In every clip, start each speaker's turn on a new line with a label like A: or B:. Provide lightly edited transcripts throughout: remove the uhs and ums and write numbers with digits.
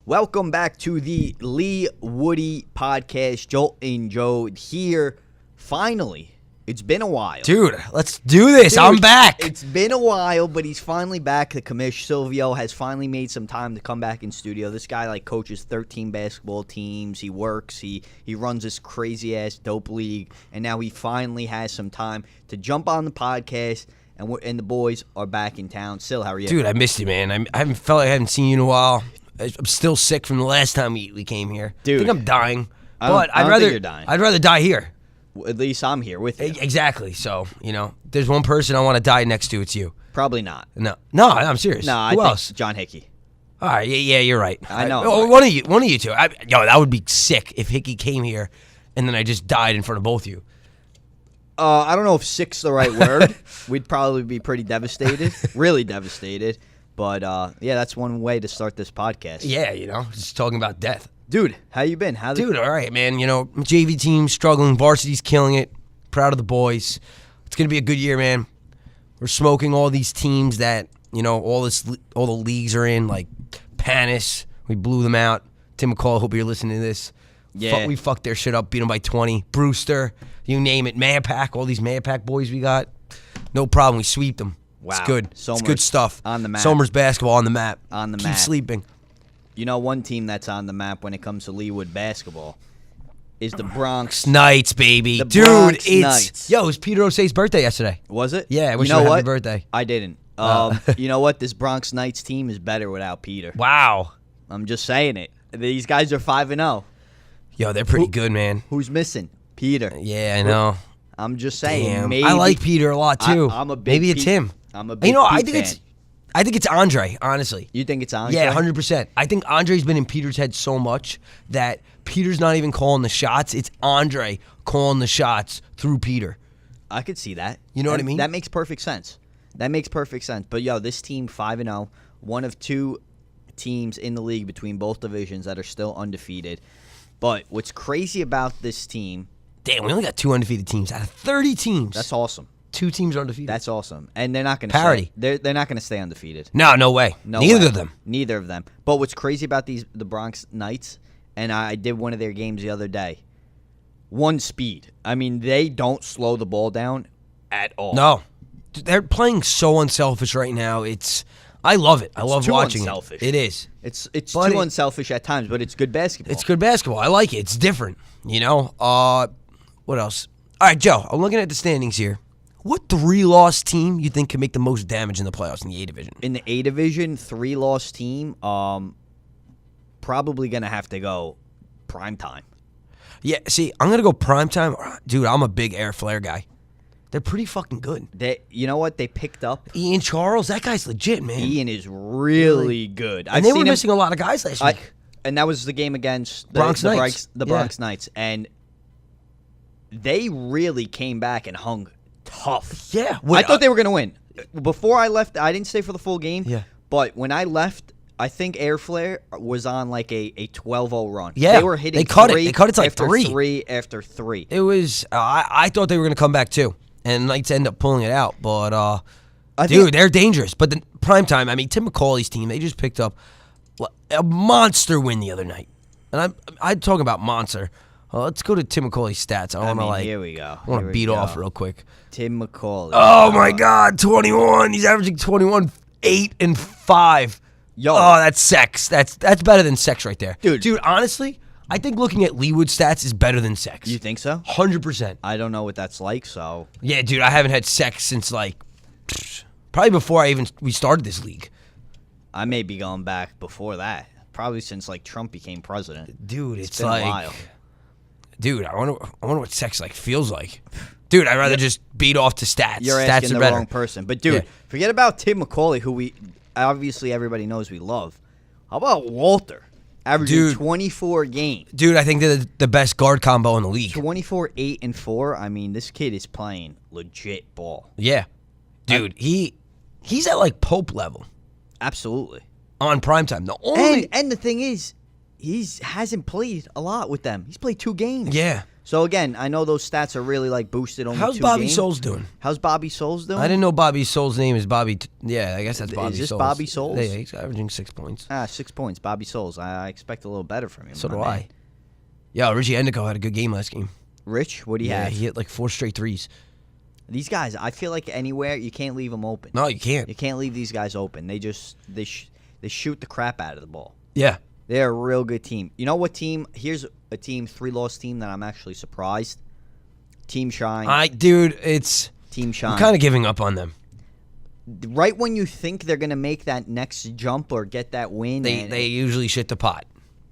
A: Welcome back to the Leewood podcast. Joel and Joe here. Finally, it's been a while.
B: Dude, let's do this. I'm back.
A: It's been a while, but he's finally back. The commish, Silvio, has finally made some time to come back in studio. This guy coaches 13 basketball teams. He works. He runs this crazy-ass dope league, and now he finally has some time to jump on the podcast, and the boys are back in town. Sil, how are you?
B: Dude, I missed you, man. I haven't seen you in a while. I'm still sick from the last time we came here.
A: Dude,
B: I think I'm dying.
A: I don't think you're dying.
B: I'd rather die here.
A: Well, at least I'm here with you.
B: Exactly. So, there's one person I want to die next to. It's you.
A: Probably not.
B: No, I'm serious.
A: No,
B: Who
A: I
B: else?
A: think John Hickey.
B: All right, yeah, you're right.
A: I know.
B: One of you two. That would be sick if Hickey came here and then I just died in front of both of you.
A: I don't know if sick's the right word. We'd probably be pretty devastated, really devastated. But, yeah, that's one way to start this podcast.
B: Yeah, just talking about death.
A: Dude, how you been?
B: Dude, all right, man. JV team struggling. Varsity's killing it. Proud of the boys. It's going to be a good year, man. We're smoking all these teams that, all the leagues are in, like Panis. We blew them out. Tim McCall, hope you're listening to this.
A: Yeah.
B: We fucked their shit up, beat them by 20. Brewster, you name it. Mayapack, all these Mayapack boys we got. No problem. We sweep them.
A: Wow.
B: It's good.
A: Somers
B: it's good stuff.
A: on the map.
B: Somers basketball on the map.
A: Keep
B: sleeping.
A: One team that's on the map when it comes to Leewood Basketball is the Bronx
B: Knights, baby.
A: The
B: Dude,
A: Bronx Knights.
B: It was Peter Ose's birthday yesterday.
A: Was it?
B: Yeah, I wish you had a happy birthday.
A: I didn't. You know what? This Bronx Knights team is better without Peter.
B: Wow.
A: I'm just saying it. These guys are 5-0.
B: Yo, they're pretty good, man.
A: Who's missing? Peter.
B: Yeah, I know.
A: I'm just saying.
B: Damn.
A: Maybe,
B: I like Peter a lot too.
A: I'm a big
B: Maybe it's him.
A: I'm a big
B: I
A: Pete
B: think
A: fan.
B: I think it's Andre, honestly.
A: You think it's Andre?
B: Yeah, 100%. I think Andre's been in Peter's head so much that Peter's not even calling the shots. It's Andre calling the shots through Peter.
A: I could see that.
B: You know what I mean?
A: That makes perfect sense. But, this team, 5-0, one of two teams in the league between both divisions that are still undefeated. But what's crazy about this team...
B: Damn, we only got 2 undefeated teams out of 30 teams.
A: That's awesome.
B: 2 teams are undefeated.
A: That's awesome. And they're not going to
B: parity.
A: They're not going to stay undefeated.
B: No way. Neither of them.
A: Neither of them. But what's crazy about the Bronx Knights, and I did one of their games the other day, one speed. I mean, they don't slow the ball down at all.
B: No. They're playing so unselfish right now. I love it. I love watching
A: unselfish.
B: it. It is.
A: It's too unselfish at times, but it's good basketball.
B: It's good basketball. I like it. It's different. What else? All right, Joe, I'm looking at the standings here. What 3-loss team you think can make the most damage in the playoffs in the A division?
A: In the A division, 3-loss team, probably going to have to go primetime.
B: Yeah, see, I'm going to go primetime. Dude, I'm a big Air Flare guy. They're pretty fucking good.
A: You know what? They picked up
B: Ian Charles. That guy's legit, man.
A: Ian is really good.
B: And they were missing a lot of guys last week.
A: And that was the game against the
B: Bronx
A: Knights. And they really came back and hung tough.
B: Yeah.
A: I thought they were going to win. Before I left, I didn't stay for the full game.
B: Yeah.
A: But when I left, I think Air Flare was on like a 12-0 run.
B: Yeah.
A: They were hitting
B: They cut it.
A: They
B: cut it to like
A: after
B: 3.
A: 3 after 3.
B: It was, I thought they were going to come back too. And Knights end up pulling it out. But, dude, they're dangerous. But the primetime, I mean, Tim McCauley's team, they just picked up a monster win the other night. And I'm talking about monster. Let's go to Tim McCauley's stats.
A: Here we go.
B: I want to beat off real quick.
A: Tim McCauley.
B: Oh, my God, 21. He's averaging 21, 8, and 5.
A: Yo.
B: Oh, that's sex. That's better than sex right there.
A: Dude,
B: honestly, I think looking at Leewood stats is better than sex.
A: You think so?
B: 100%.
A: I don't know what that's like, so.
B: Yeah, dude, I haven't had sex since probably before we started this league.
A: I may be going back before that. Probably since Trump became president.
B: Dude, it's
A: been a while.
B: Dude, I wonder what sex feels like. Dude, I'd rather just beat off to stats.
A: You're
B: stats
A: asking
B: are
A: the
B: better.
A: wrong person. But dude, forget about Tim McCauley, who we obviously everybody knows we love. How about Walter? Averaging 24 games.
B: Dude, I think they're the best guard combo in the league.
A: 24, 8, and 4. I mean, this kid is playing legit ball.
B: Yeah. Dude, he's at Pope level.
A: Absolutely.
B: On primetime.
A: And the thing is, he hasn't played a lot with them. He's played 2 games.
B: Yeah.
A: So again, I know those stats are really like boosted on.
B: How's Bobby Souls doing?
A: How's Bobby Souls doing?
B: I didn't know Bobby Souls' name is Bobby. Yeah, I guess that's Bobby Souls.
A: Is this Bobby Souls?
B: Yeah, he's averaging 6 points.
A: 6 points. Bobby Souls. I expect a little better from him.
B: So do I. Yeah, Richie Endico had a good game last game.
A: Rich, what do you have?
B: Yeah, he hit like 4 straight threes.
A: These guys, I feel like anywhere you can't leave them open.
B: No, you can't.
A: You can't leave these guys open. They shoot the crap out of the ball.
B: Yeah.
A: They're a real good team. You know what team? Here's a team, 3-loss team that I'm actually surprised. Team Shine.
B: It's
A: Team Shine.
B: I'm kind of giving up on them.
A: Right when you think they're gonna make that next jump or get that win,
B: They usually shit the pot.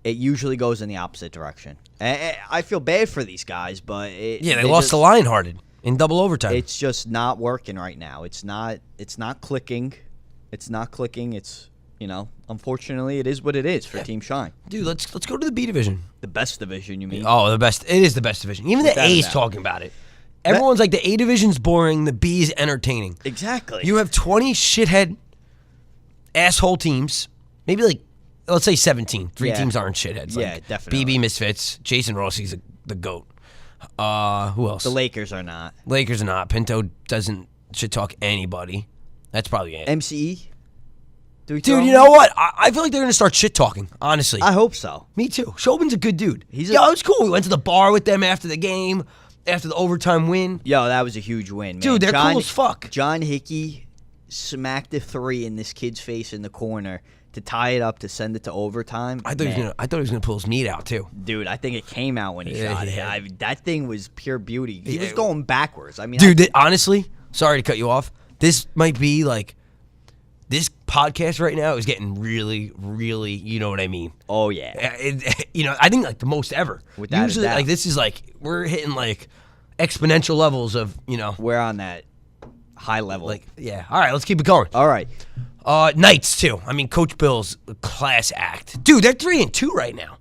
A: It usually goes in the opposite direction. I feel bad for these guys, but
B: they lost to Lionhearted in double overtime.
A: It's just not working right now. It's not clicking. It's not clicking. It's unfortunately, it is what it is for Team Shine.
B: Dude, let's go to the B division.
A: The best division, you mean?
B: Oh, the best. It is the best division. Even the A's talking about it. Everyone's like, the A division's boring, the B is entertaining.
A: Exactly.
B: You have 20 shithead asshole teams. Maybe like, let's say 17. 3 teams aren't shitheads. Like
A: definitely.
B: BB Misfits. Jason Rossi's the GOAT. Who else?
A: The Lakers are not.
B: Lakers are not. Pinto doesn't shit talk anybody. That's probably it.
A: MCE?
B: Dude, you know what? I feel like they're going to start shit talking, honestly.
A: I hope so.
B: Me too. Shobin's a good dude. It was cool. We went to the bar with them after the game, after the overtime win.
A: Yo, that was a huge win, man.
B: Dude, they're cool as fuck.
A: John Hickey smacked a 3 in this kid's face in the corner to tie it up to send it to overtime.
B: I thought he was gonna pull his meat out too.
A: Dude, I think it came out when he shot it. That thing was pure beauty. He was going backwards. I mean,
B: dude, honestly, sorry to cut you off. This might be like, this podcast right now is getting really, really, you know what I mean?
A: Oh yeah.
B: I think like the most ever. Usually, like this is like we're hitting like exponential levels of
A: We're on that high level.
B: Like yeah. All right, let's keep it going.
A: All right.
B: Knights too. I mean, Coach Bill's a class act. Dude, they're 3-2 right now.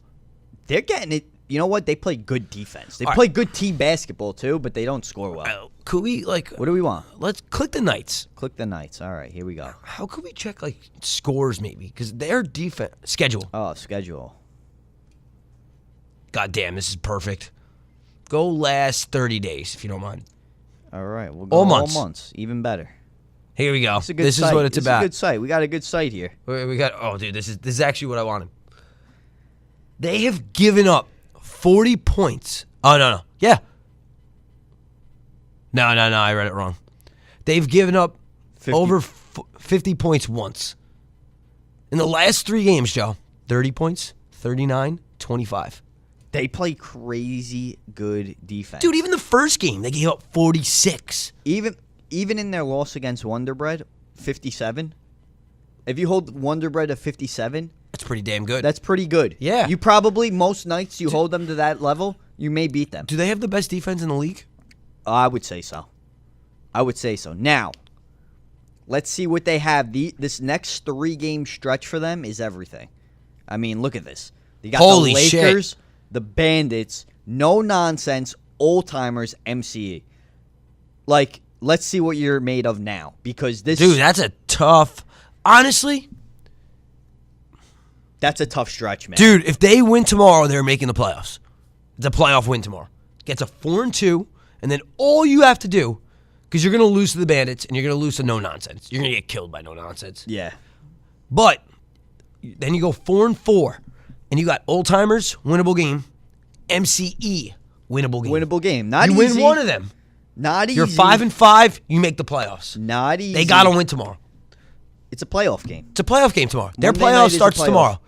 A: They're getting it. You know what? They play good defense. They play good team basketball too, but they don't score well.
B: Could we like?
A: What do we want?
B: Let's click the Knights.
A: Click the Knights. All right, here we go.
B: How could we check like scores maybe? Because their defense schedule.
A: Oh, schedule.
B: God damn, this is perfect. Go last 30 days if you don't mind.
A: All right, we'll go
B: all
A: months. Even better.
B: Here we go.
A: This is what it's about. It's a good site. We got a good site here.
B: We got. Oh, dude, this is actually what I wanted. They have given up 40 points. Oh no. Yeah. No. I read it wrong. They've given up 50. Over 50 points once. In the last 3 games, Joe. 30 points, 39, 25.
A: They play crazy good defense.
B: Dude, even the first game, they gave up 46.
A: Even in their loss against Wonder Bread, 57. If you hold Wonder Bread to 57,
B: that's pretty damn good.
A: That's pretty good.
B: Yeah.
A: You probably, most nights you hold them to that level, you may beat them.
B: Do they have the best defense in the league?
A: I would say so. Now, let's see what they have. This next 3-game stretch for them is everything. I mean, look at this. They got
B: Holy
A: the Lakers,
B: shit.
A: The Bandits, no nonsense, old timers, MCE. Like, let's see what you're made of now. Because this,
B: dude, that's a tough. Honestly,
A: that's a tough stretch, man.
B: Dude, if they win tomorrow, they're making the playoffs. It's a playoff win tomorrow. Gets a 4-2, and then all you have to do, because you're going to lose to the Bandits and you're going to lose to no nonsense. You're going to get killed by no nonsense.
A: Yeah.
B: But then you go 4-4, and you got old timers, winnable game, MCE, winnable game.
A: Winnable game. Not
B: easy. You win one of them.
A: Not easy.
B: You're 5-5. You make the playoffs.
A: Not easy.
B: They got to win tomorrow.
A: It's a playoff game.
B: It's a playoff game tomorrow. Their playoff starts tomorrow.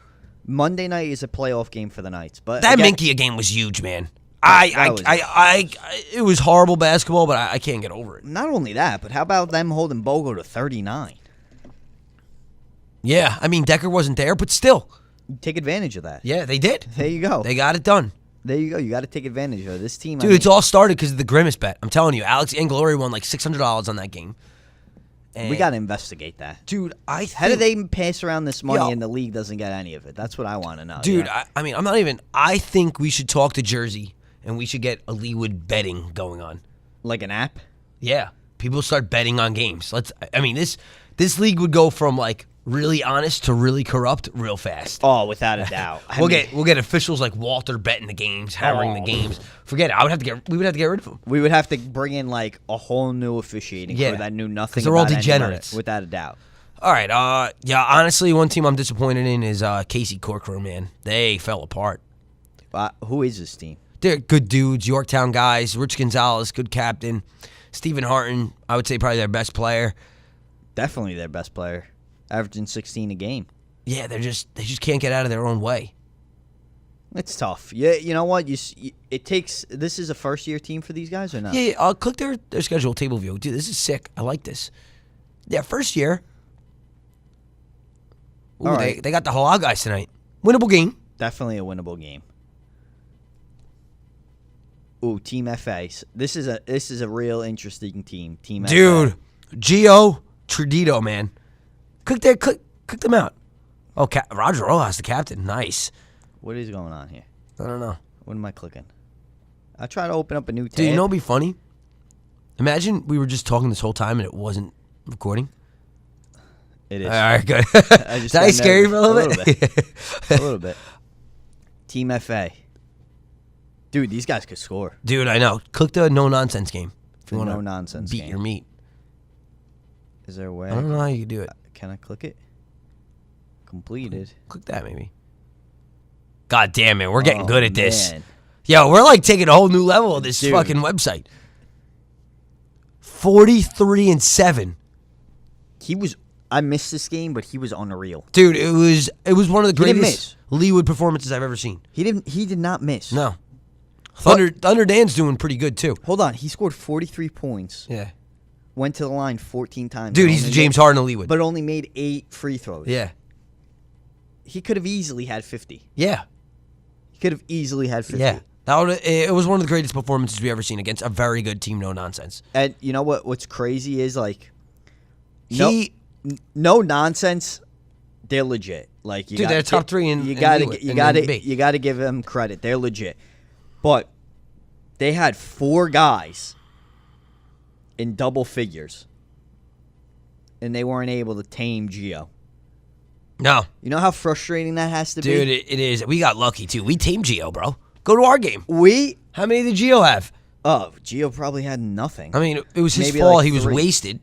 A: Monday night is a playoff game for the Knights. But
B: that Minkia game was huge, man. It was horrible basketball, but I can't get over it.
A: Not only that, but how about them holding Bogo to 39?
B: Yeah, I mean, Decker wasn't there, but still.
A: Take advantage of that.
B: Yeah, they did.
A: There you go.
B: They got it done.
A: There you go. You got to take advantage of this team.
B: Dude, it's all started because of the Grimace bet. I'm telling you, Alex Angelori won like $600 on that game.
A: And we got to investigate that.
B: Dude,
A: how do they pass around this money and the league doesn't get any of it? That's what I want to know.
B: Dude, I mean, I think we should talk to Jersey and we should get a Leewood betting going on.
A: Like an app?
B: Yeah. People start betting on games. This league would go from like really honest to really corrupt real fast.
A: Oh, without a doubt.
B: We'll get officials like Walter betting the games, hammering the games. Forget it. We would have to get rid of them.
A: We would have to bring in like a whole new officiating crew that knew nothing.
B: Because they're all
A: about
B: degenerates,
A: without a doubt.
B: All right. Yeah. Honestly, one team I'm disappointed in is Casey Corcoran. Man, they fell apart.
A: Who is this team?
B: They're good dudes, Yorktown guys. Rich Gonzalez, good captain. Stephen Harton, I would say probably their best player.
A: Definitely their best player, averaging 16 a game.
B: Yeah, they just can't get out of their own way.
A: It's tough. Yeah, you know what? It takes. This is a first-year team for these guys or not?
B: Yeah. I'll click their schedule table view. Dude, this is sick. I like this. Yeah, first year. Ooh,
A: all right.
B: They got the Halal guys tonight. Winnable game.
A: Definitely a winnable game. Ooh, Team FA. This is a real interesting team. Team FA.
B: Dude, Gio Tradito, man. Click them out. Oh, Roger Rojas, the captain. Nice.
A: What is going on here?
B: I don't know.
A: What am I clicking? I try to open up a new tab.
B: Dude, you know what'd be funny? Imagine we were just talking this whole time and it wasn't recording.
A: It is.
B: All right, good. Did I scare you for a little bit?
A: A little bit. Team FA. Dude, these guys could score.
B: Dude, I know. Click the no-nonsense game. If you
A: The
B: want
A: no-nonsense
B: beat
A: game.
B: your meat.
A: Is there a way?
B: I don't know how you can do it.
A: Can I click it? Completed.
B: Click that, maybe. God damn it. We're getting good at this.
A: Man.
B: Yo, we're like taking a whole new level of this fucking website. 43-7.
A: I missed this game, but he was unreal.
B: Dude, it was one of the
A: He didn't
B: greatest Leewood performances I've ever seen.
A: He did not miss.
B: No. Thunder Dan's doing pretty good too.
A: Hold on, he scored 43 points.
B: Yeah.
A: Went to the line 14 times.
B: Dude, he's the James Harden of Leewood.
A: But only made 8 free throws.
B: Yeah.
A: He could have easily had 50.
B: Yeah.
A: He could have easily had 50.
B: Yeah. It was one of the greatest performances we've ever seen against a very good team, no nonsense.
A: And you know what's crazy is like no nonsense, they're legit. Like
B: they're top 3 in
A: you
B: NBA.
A: gotta give them credit. They're legit. But they had 4 guys in double figures. And they weren't able to tame Gio.
B: No.
A: You know how frustrating that has to be?
B: Dude, it is. We got lucky too. We tamed Gio, bro. Go to our game. How many did Gio have?
A: Oh, Gio probably had nothing.
B: I mean, it was his
A: Maybe
B: fault.
A: like
B: He was
A: 3.
B: wasted.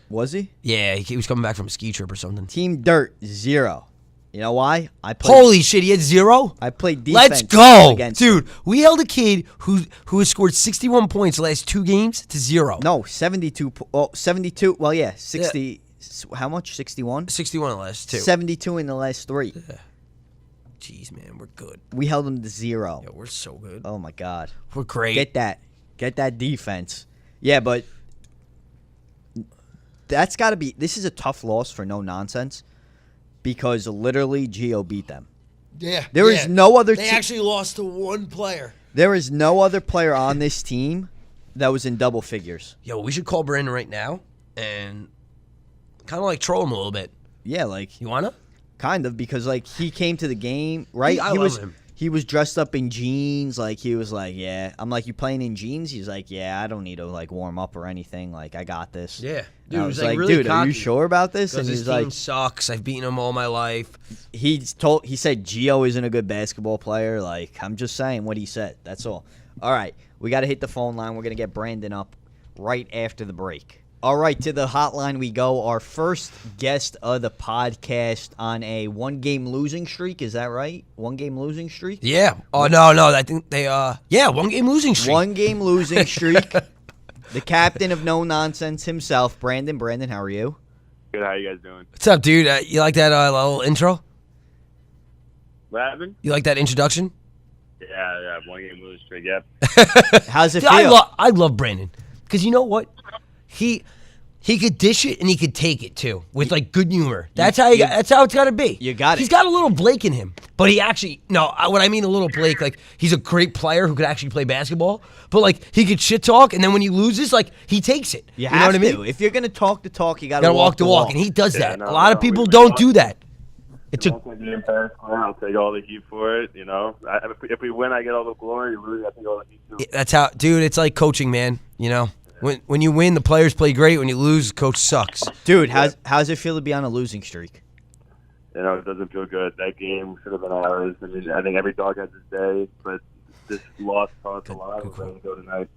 A: Was he?
B: Yeah, he was coming back from a ski trip or something.
A: Team Dirt 0. You know why?
B: Holy shit, he had 0?
A: I played defense.
B: Let's go,
A: against
B: dude. We held a kid who has scored 61 points the last 2 games to 0.
A: No, 72. 72. Well, yeah, 60. Yeah. How much? 61?
B: 61 in the last 2.
A: 72 in the last 3.
B: Yeah. Jeez, man, we're good.
A: We held them to 0.
B: Yeah, we're so good.
A: Oh my God,
B: we're great.
A: Get that defense. Yeah, but that's got to be. This is a tough loss for no nonsense, because literally Gio beat them.
B: Yeah,
A: there is no other.
B: They actually lost to 1 player.
A: There is no other player on this team that was in double figures.
B: Yo, we should call Brandon right now and kind of like troll him a little bit.
A: Yeah, like
B: you wanna?
A: Kind of, because like he came to the game, right?
B: I love him.
A: He was dressed up in jeans, like he was like, yeah. I'm like, you playing in jeans? He's like, yeah, I don't need to like warm up or anything. Like I got this.
B: Yeah,
A: dude. I was like, really dude, cocky. Are you sure about this?
B: And
A: he's
B: his team
A: like,
B: sucks. I've beaten him all my life.
A: He said Gio isn't a good basketball player. Like I'm just saying what he said. That's all. All right, we got to hit the phone line. We're gonna get Brandon up right after the break. All right, to the hotline we go. Our first guest of the podcast on a 1-game losing streak. Is that right? 1-game losing streak?
B: Yeah. Oh, no. I think they, 1-game losing streak.
A: 1-game losing streak. The captain of no nonsense himself, Brandon. Brandon, how are you?
C: Good. How you guys doing?
B: What's up, dude? You like that little intro?
C: What happened?
B: You like that introduction?
C: Yeah. 1-game losing streak. Yep.
A: How's it feel?
B: I love Brandon because you know what? He could dish it and he could take it too with like good humor. That's how it's got to be.
A: You got it.
B: He's got a little Blake in him, but he actually what I mean a little Blake, like he's a great player who could actually play basketball, but like he could shit talk and then when he loses, like he takes it.
A: You
B: know what I mean?
A: to. If you're gonna talk the talk, you gotta
B: walk the walk, and he does that. A lot of people don't do that.
C: It took my game past. I'll take all the heat for it. You know, if we win, I get all the glory. You lose, I take all the heat too.
B: That's how, dude. It's like coaching, man. You know. When you win, the players play great. When you lose, the coach sucks.
A: Dude, how's it feel to be on a losing streak?
C: it doesn't feel good. That game should have been ours. I mean, I think every dog has his day, but this loss taught us a lot. We're ready to go tonight.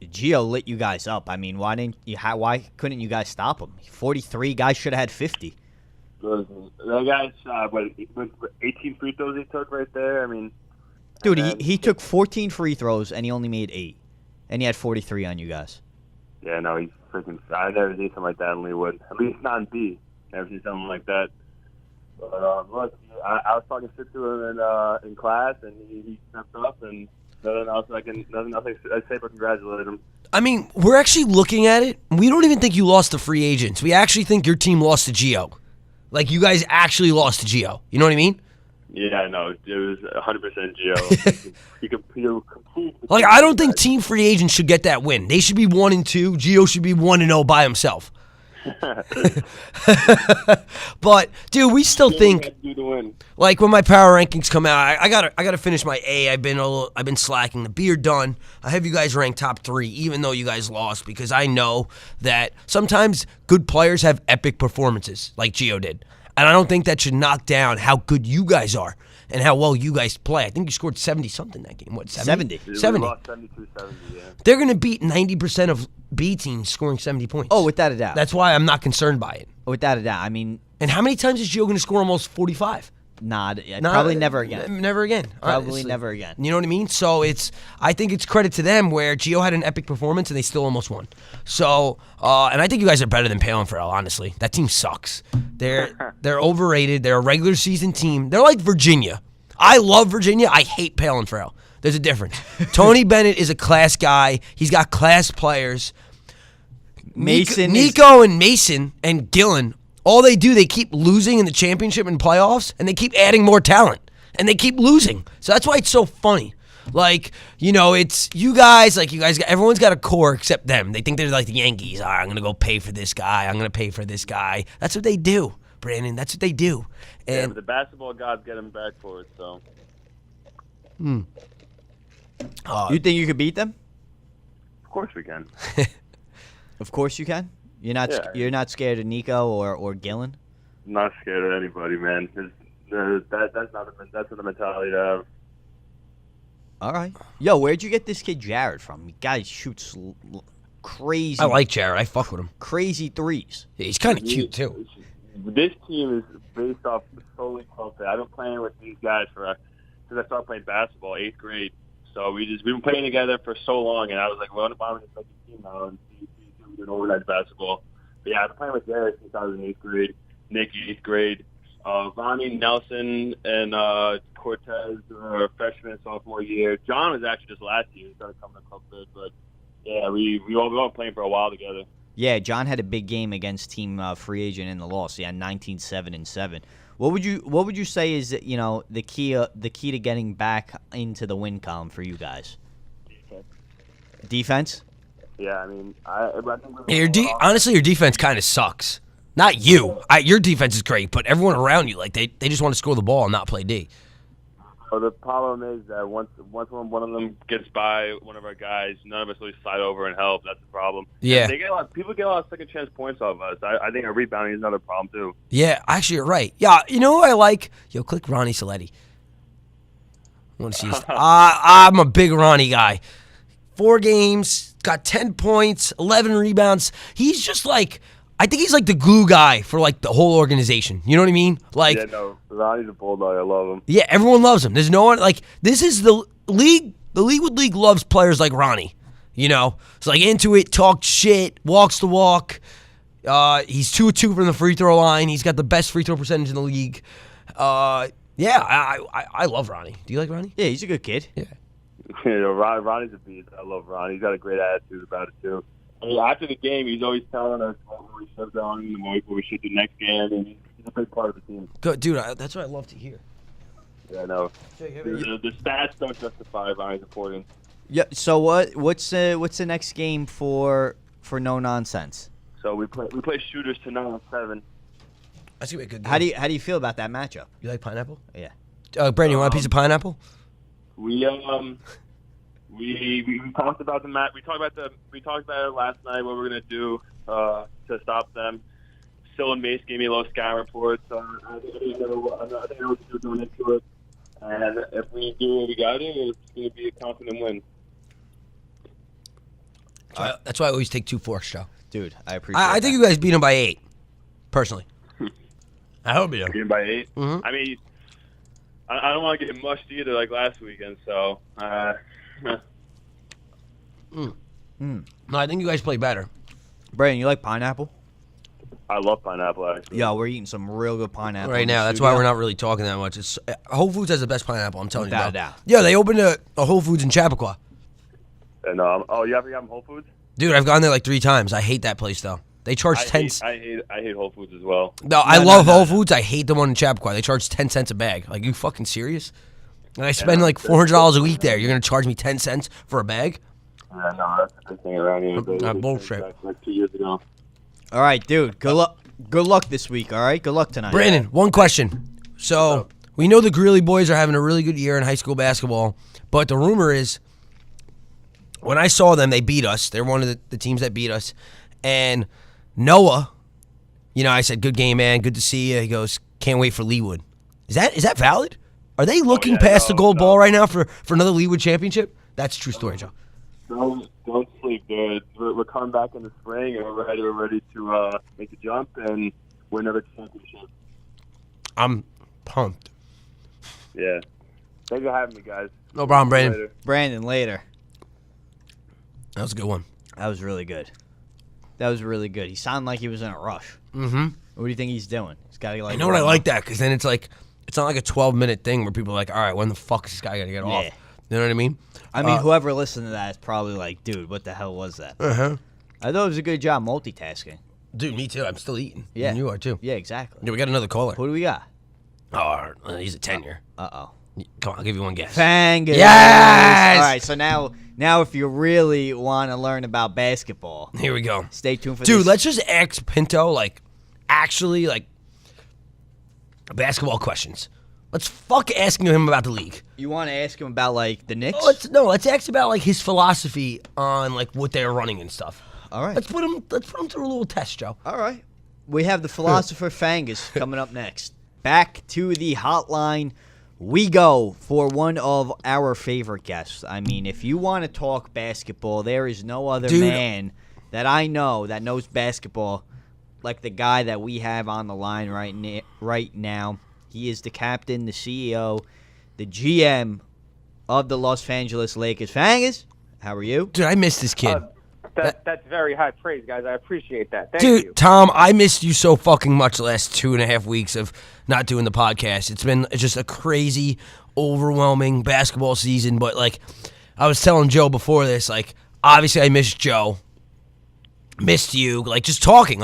A: Gio lit you guys up. I mean, why couldn't you guys stop him? 43 guys should have had 50.
C: That guy's 18 free throws he took right there. I mean,
A: dude, he took 14 free throws and he only made 8, and he had 43 on you guys.
C: Yeah, no, he's freaking. I never seen something like that in Leewood. At least not in B. Never seen something like that. But look, I was talking shit to him in class, and he stepped up, and nothing else I say but congratulate him.
B: I mean, we're actually looking at it. We don't even think you lost to free agents. We actually think your team lost to Gio. Like, you guys actually lost to Gio. You know what I mean?
C: Yeah, I know. It was 100% Gio. he completely.
B: Like, I don't think team free agents should get that win. They should be 1-2. Gio should be 1-0 by himself. But dude, we still think like when my power rankings come out, I gotta finish my A. I've been slacking. The B are done. I have you guys ranked top 3, even though you guys lost, because I know that sometimes good players have epic performances like Gio did, and I don't think that should knock down how good you guys are and how well you guys play. I think you scored 70-something that game. What, 70?
A: 70.
C: We lost 72-70, yeah.
B: They're going to beat 90% of B teams scoring 70 points.
A: Oh, without a doubt.
B: That's why I'm not concerned by it.
A: Without a doubt. I mean,
B: and how many times is Gio going to score almost 45?
A: Probably never again.
B: Never again.
A: Probably
B: honestly.
A: never again.
B: You know what I mean? So I think it's credit to them where Gio had an epic performance and they still almost won. So, and I think you guys are better than Palin Farrell, honestly. That team sucks. They're overrated. They're a regular season team. They're like Virginia. I love Virginia. I hate Palin Farrell. There's a difference. Tony Bennett is a class guy. He's got class players. Nico and Mason and Gillen, all they do, they keep losing in the championship and playoffs, and they keep adding more talent, and they keep losing. So that's why it's so funny. Like, it's you guys, everyone's got a core except them. They think they're like the Yankees. I'm going to go pay for this guy. I'm going to pay for this guy. That's what they do, Brandon. That's what they do. And
C: yeah, but the basketball gods get them back for it, so.
A: You think you could beat them?
C: Of course we can.
A: Of course you can. You're not scared of Nico or Gillen?
C: I'm not scared of anybody, man. That's the mentality to have.
A: All right. Yo, where'd you get this kid Jared from? The guy shoots crazy.
B: I like Jared. I fuck with him.
A: Crazy threes.
B: Yeah, he's kind of cute too.
C: This team is based off solely culture. I've been playing with these guys since I started playing basketball, 8th grade. So we've been playing together for so long, and I was like, well, why don't we just make a team now and see an organized basketball? But yeah, I've been playing with Jared since I was in 8th grade, Nick 8th grade, Ronnie, Nelson, and Cortez freshman, sophomore year. John was actually just last year. He started coming to club bit, but yeah, we all been playing for a while together.
A: Yeah, John had a big game against Team Free Agent in the loss. He had 19-7-7. What would you say is the key to getting back into the win column for you guys? Defense?
C: Yeah, I mean, I think
B: honestly, your defense kind of sucks. Not you. Your defense is great, but everyone around you, like they just want to score the ball and not play D.
C: Well, the problem is that once one of them gets by one of our guys, none of us really slide over and help. That's the problem.
B: Yeah.
C: People get a lot of second chance points off us. I think our rebounding is another problem too.
B: Yeah, actually, you're right. Yeah, you know who I like? Yo, click Ronnie Saletti. I want to see his. I'm a big Ronnie guy. 4 games, got 10 points, 11 rebounds. He's just like, I think he's like the glue guy for like the whole organization. You know what I mean? Like,
C: yeah, no, Ronnie's a bulldog. I love him.
B: Yeah, everyone loves him. There's no one like this is the league. The Leewood League loves players like Ronnie. It's like into it, talks shit, walks the walk. He's 2-2 from the free throw line. He's got the best free throw percentage in the league. Yeah, I love Ronnie. Do you like Ronnie?
A: Yeah, he's a good kid.
B: Yeah.
C: Ronnie's a beast. I love Ronnie. He's got a great attitude about it too. I mean, after the game, he's always telling us what we should have done and what we should do next game, and he's a big part of the team.
B: Good, dude. That's what I love to hear.
C: Yeah, I know. The stats don't justify Ronnie's importance.
A: Yeah. So what's the next game for No Nonsense?
C: So we play shooters tonight on 7.
B: I see what good.
A: How do you feel about that matchup?
B: You like pineapple?
A: Yeah.
B: Brandon, you want a piece of pineapple?
C: We talked about the match. We talked about it last night. What we're gonna do to stop them. Phil and Mace gave me a little sky report, so I think I know what to do going into it. And if we do what we got to, it's going to be a confident win.
B: That's why I always take 2 forks, Joe.
A: Dude, I appreciate
B: I think you guys beat them by 8, personally. I hope you do.
C: Beat them by 8?
B: Mm-hmm.
C: I mean, I don't want to get mushed either like last weekend, so...
B: No, I think you guys play better.
A: Brandon, you like pineapple?
C: I love pineapple, actually.
A: Yo, we're eating some real good pineapple
B: Right now, that's why we're not really talking that much. It's Whole Foods has the best pineapple, I'm telling you.
A: Without a
B: Bro.
A: doubt.
B: Yeah, they opened a Whole Foods in Chappaqua.
C: And, you ever got Whole Foods?
B: Dude, I've gone there like 3 times. I hate that place, though. They charge 10 cents.
C: I hate Whole Foods as well.
B: No, I love Whole Foods. I hate the one in Chappaqua. They charge 10 cents a bag. Like, you fucking serious? And I spend like $400 a week there. You're going to charge me 10 cents for a bag?
C: Yeah, no, that's the big thing around here.
B: Bullshit.
C: Like 2 years ago.
A: All right, dude. Good luck. Good luck this week, all right? Good luck tonight.
B: Brandon, one question. So, we know the Greeley boys are having a really good year in high school basketball, but the rumor is when I saw them, they beat us. They're one of the teams that beat us. And Noah, I said, good game, man. Good to see you. He goes, can't wait for Leewood. Is that valid? Are they looking past the gold ball right now for another Leewood championship? That's a true story, Joe.
C: Don't sleep, dude. We're coming back in the spring, and we're ready to make a jump and win another championship.
B: I'm pumped.
C: Yeah. Thanks for having me, guys.
B: No problem, Brandon.
C: Later.
A: Brandon, later.
B: That was a good one.
A: That was really good. That was really good. He sounded like he was in a rush.
B: Mm-hmm.
A: What do you think he's doing? He's got to like.
B: I know what I like that, because then it's not like a 12-minute thing where people are like, all right, when the fuck is this guy going to get off? You know what I mean?
A: I mean, whoever listened to that is probably like, dude, what the hell was that?
B: Uh-huh.
A: I thought it was a good job multitasking.
B: Dude, me too. I'm still eating.
A: Yeah.
B: And you are too.
A: Yeah, exactly.
B: Yeah, we got another caller.
A: Who do we got?
B: Oh, he's a 10-year.
A: Uh-oh.
B: Come on, I'll give you one guess.
A: Fangers.
B: Yes!
A: All right, so now if you really want to learn about basketball,
B: Here we go.
A: stay tuned for this.
B: Dude, let's just ask Pinto, actually, basketball questions. Let's fuck asking him about the league.
A: You want to ask him about, the Knicks?
B: Let's ask about, his philosophy on, what they're running and stuff.
A: All right.
B: Let's put him through a little test, Joe.
A: All right. We have the philosopher Fangus coming up next. Back to the hotline we go for one of our favorite guests. I mean, if you want to talk basketball, there is no other man that I know that knows basketball like the guy that we have on the line right now. He is the captain, the CEO, the GM of the Los Angeles Lakers. Fangus, how are you?
B: Dude, I miss this kid.
D: That's very high praise, guys. I appreciate that. Thank you.
B: Dude, Tom, I missed you so fucking much the last 2.5 weeks of not doing the podcast. It's been just a crazy, overwhelming basketball season. But, I was telling Joe before this, obviously I missed Joe. Missed you. Just talking.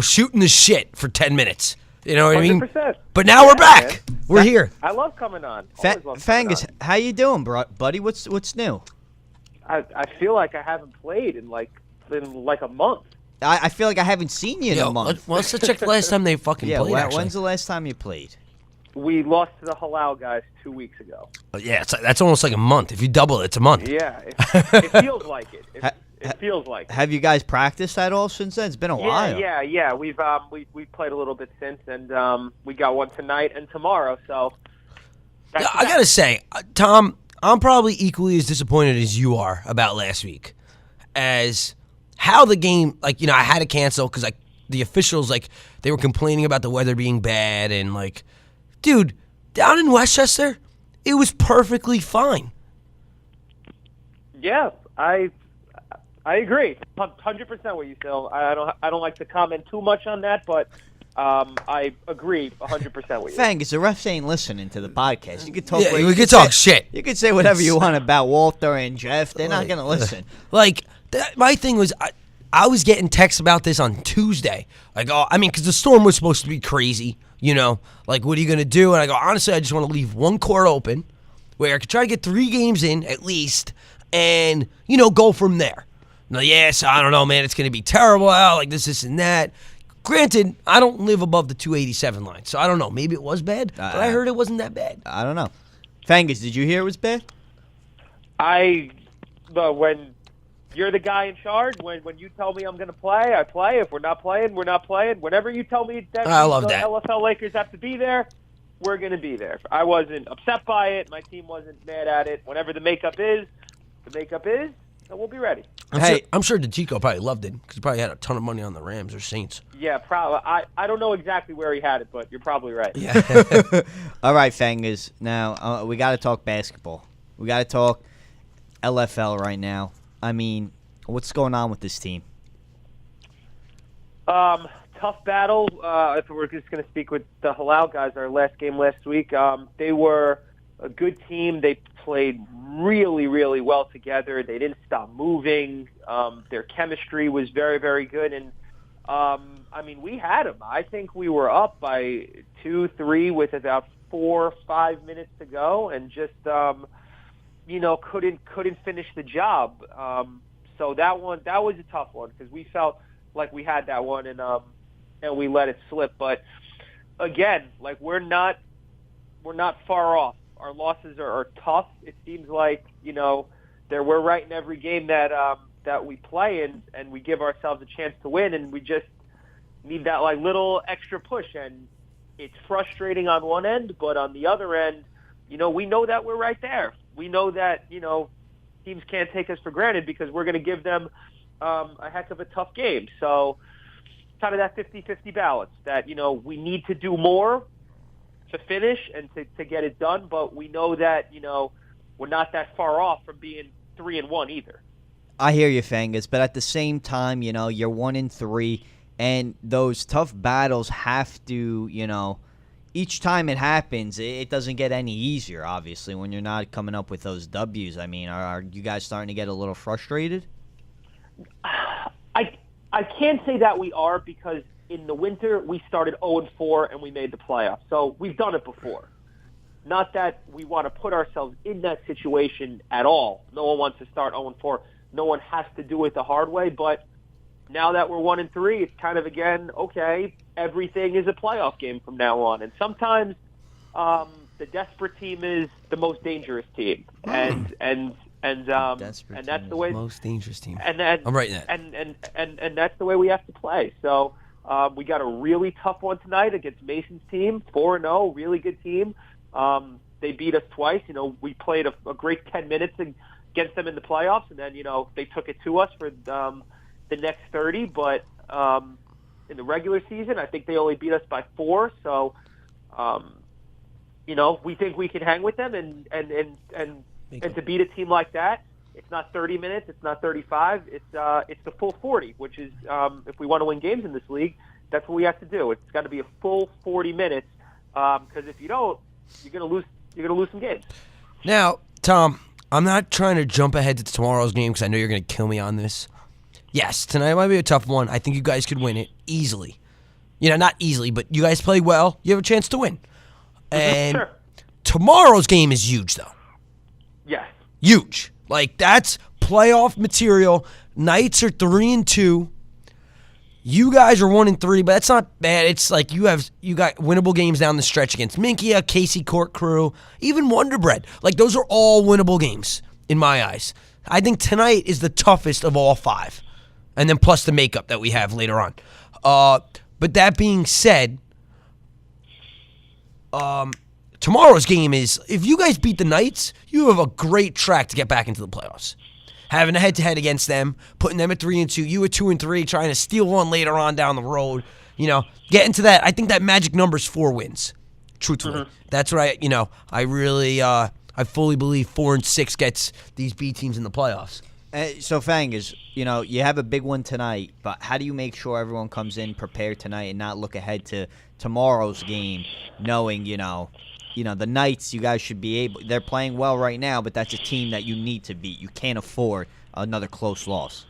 B: Shooting the shit for 10 minutes. You know what I mean?
D: 100%.
B: But now we're back.
D: Man.
B: We're here.
D: I love coming on. Always love coming
A: Fangus,
D: on.
A: how you doing, buddy? What's new?
D: I feel like I haven't played in a month.
A: I feel like I haven't seen you in a month.
B: Let's check the last time they fucking played, actually.
A: When's the last time you played?
D: We lost to the Halal guys 2 weeks ago.
B: Yeah, that's almost like a month. If you double it, it's a month.
D: Yeah, it feels like it. It feels like it.
A: Have you guys practiced at all since then? It's been a while.
D: Yeah. We've played a little bit since, and we got one tonight and tomorrow. So
B: I gotta say, Tom, I'm probably equally as disappointed as you are about last week, as how the game. I had to cancel because the officials they were complaining about the weather being bad, and dude, down in Westchester, it was perfectly fine.
D: Yeah, I agree, 100% with you, Phil. I don't like to comment too much on that, but I agree 100% with you.
A: Fangus, the refs ain't listening to the podcast. You could talk.
B: Yeah, we could talk shit.
A: You could say whatever you want about Walter and Jeff. They're not gonna listen.
B: My thing was, I was getting texts about this on Tuesday. Because the storm was supposed to be crazy. What are you gonna do? And I go, honestly, I just want to leave one court open where I could try to get 3 games in at least, and go from there. Yes, I don't know, man. It's going to be terrible out, this, and that. Granted, I don't live above the 287 line, so I don't know. Maybe it was bad, but I heard it wasn't that bad.
A: I don't know. Fangus, did you hear it was bad?
D: When you're the guy in charge. When you tell me I'm going to play, I play. If we're not playing, we're not playing. Whenever you tell me that
B: I love
D: the
B: that.
D: LFL Lakers have to be there, we're going to be there. I wasn't upset by it. My team wasn't mad at it. Whenever the makeup is, so we'll be ready.
B: I'm sure DeChico probably loved it because he probably had a ton of money on the Rams or Saints.
D: Yeah, probably. I don't know exactly where he had it, but you're probably right.
B: Yeah.
A: All right, Fangers. Now, we got to talk basketball. We got to talk LFL right now. I mean, what's going on with this team?
D: Tough battle. If we're just going to speak with the Halal guys, our last game last week, they were a good team. They played really, really well together. They didn't stop moving. Their chemistry was very, very good. And, I mean, we had them. I think we were up by 2-3 with about 4 or 5 minutes to go and just, couldn't finish the job. So that was a tough one because we felt like we had that one and we let it slip. But again, like we're not far off. Our losses are tough. It seems like we're right in every game that we play and we give ourselves a chance to win, and we just need that like little extra push. And it's frustrating on one end, but on the other end, we know that we're right there. We know that teams can't take us for granted because we're going to give them a heck of a tough game. So kind of that 50-50 balance that, we need to do more to finish and to get it done, but we know that, we're not that far off from being 3-1 either.
A: I hear you, Fangus, but at the same time, you're 1-3, and those tough battles have to, each time it happens, it doesn't get any easier, obviously, when you're not coming up with those W's. I mean, are you guys starting to get a little frustrated?
D: I can't say that we are because in the winter we started 0-4 and we made the playoffs. So we've done it before. Not that we want to put ourselves in that situation at all. No one wants to start 0-4. No one has to do it the hard way. But now that we're 1-3, it's kind of again, okay, everything is a playoff game from now on. And sometimes the desperate team is the most dangerous team, and that's the way
B: most dangerous team.
D: And then
B: I'm writing that.
D: And that's the way we have to play. So we got a really tough one tonight against Mason's team, 4-0, really good team. They beat us twice. We played a great 10 minutes against them in the playoffs, and then they took it to us for the next 30. But in the regular season, I think they only beat us by 4. So we think we can hang with them and to beat a team like that, it's not 30 minutes, it's not 35, it's the full 40, which is if we want to win games in this league, that's what we have to do. It's got to be a full 40 minutes because if you don't, you're going to lose some games.
B: Now, Tom, I'm not trying to jump ahead to tomorrow's game because I know you're going to kill me on this. Yes, tonight might be a tough one. I think you guys could win it easily. Not easily, but you guys play well. You have a chance to win. And
D: Sure.
B: Tomorrow's game is huge, though.
D: Yes.
B: Huge. Like, that's playoff material. Knights are 3-2. You guys are 1-3, but that's not bad. It's like you got winnable games down the stretch against Minkia, Casey Court Crew, even Wonder Bread. Like, those are all winnable games in my eyes. I think tonight is the toughest of all 5. And then plus the makeup that we have later on. But that being said, tomorrow's game is, if you guys beat the Knights, you have a great track to get back into the playoffs. Having a head-to-head against them, putting them at 3-2, you at 2-3, trying to steal one later on down the road. Get into that. I think that magic number is 4 wins, truthfully. That's right. I really, I fully believe 4 and 6 gets these B teams in the playoffs.
A: So, Fangers, you have a big one tonight, but how do you make sure everyone comes in prepared tonight and not look ahead to tomorrow's game knowing, the Knights, you guys should be able – they're playing well right now, but that's a team that you need to beat. You can't afford another close loss.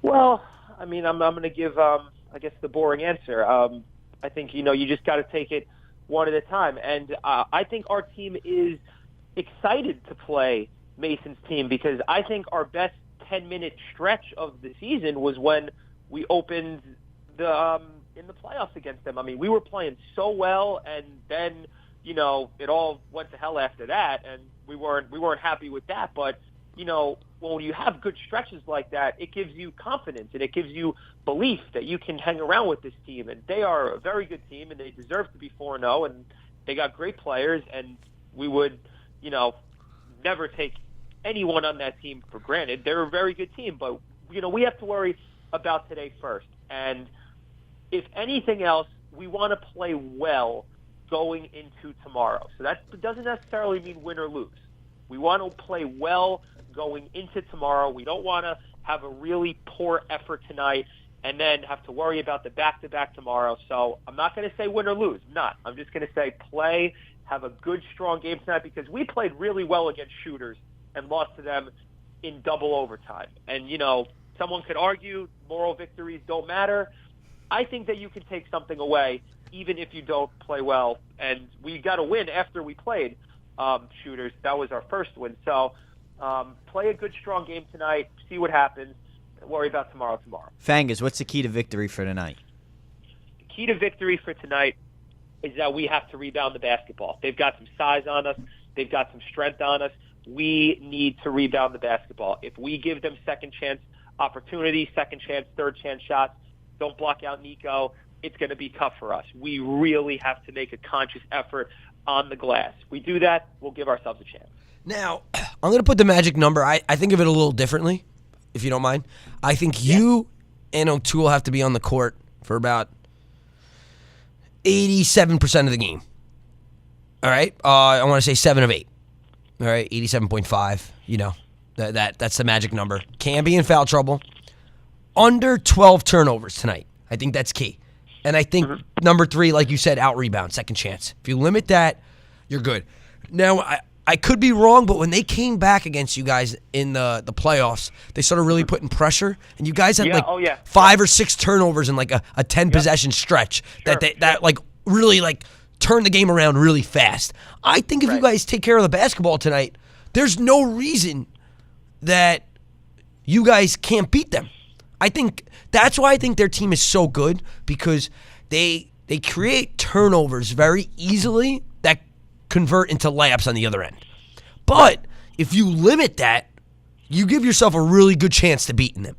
D: Well, I mean, I'm going to give, I guess, the boring answer. I think, you just got to take it one at a time. And I think our team is excited to play Mason's team because I think our best 10-minute stretch of the season was when we opened in the playoffs against them. I mean, we were playing so well, and then – it all went to hell after that, and we weren't happy with that. But when you have good stretches like that, it gives you confidence and it gives you belief that you can hang around with this team. And they are a very good team, and they deserve to be 4-0, and they got great players, and we would, never take anyone on that team for granted. They're a very good team, but, we have to worry about today first. And if anything else, we want to play well going into tomorrow. So that doesn't necessarily mean win or lose. We want to play well going into tomorrow. We don't want to have a really poor effort tonight and then have to worry about the back-to-back tomorrow. So I'm not going to say win or lose. I'm not. I'm just going to say play, have a good, strong game tonight, because we played really well against shooters and lost to them in double overtime. And, someone could argue moral victories don't matter. I think that you can take something away even if you don't play well. And we got a win after we played shooters. That was our first win. So play a good, strong game tonight, see what happens, and worry about tomorrow.
A: Fangas, what's the key to victory for tonight?
D: The key to victory for tonight is that we have to rebound the basketball. They've got some size on us. They've got some strength on us. We need to rebound the basketball. If we give them second chance opportunities, second chance, third chance shots, don't block out Nico, it's going to be tough for us. We really have to make a conscious effort on the glass. If we do that, we'll give ourselves a chance.
B: Now, I'm going to put the magic number. I think of it a little differently, if you don't mind. I think you and O'Toole have to be on the court for about 87% of the game. All right? I want to say 7 of 8. All right? 87.5, That's the magic number. Can't be in foul trouble. Under 12 turnovers tonight. I think that's key. And I think number 3, like you said, out-rebound, second chance. If you limit that, you're good. Now, I could be wrong, but when they came back against you guys in the playoffs, they started really putting pressure, and you guys had 5 or 6 turnovers in like a 10-possession stretch that really turned the game around really fast. I think if you guys take care of the basketball tonight, there's no reason that you guys can't beat them. I think that's why I think their team is so good, because they create turnovers very easily that convert into layups on the other end. But if you limit that, you give yourself a really good chance to beating them.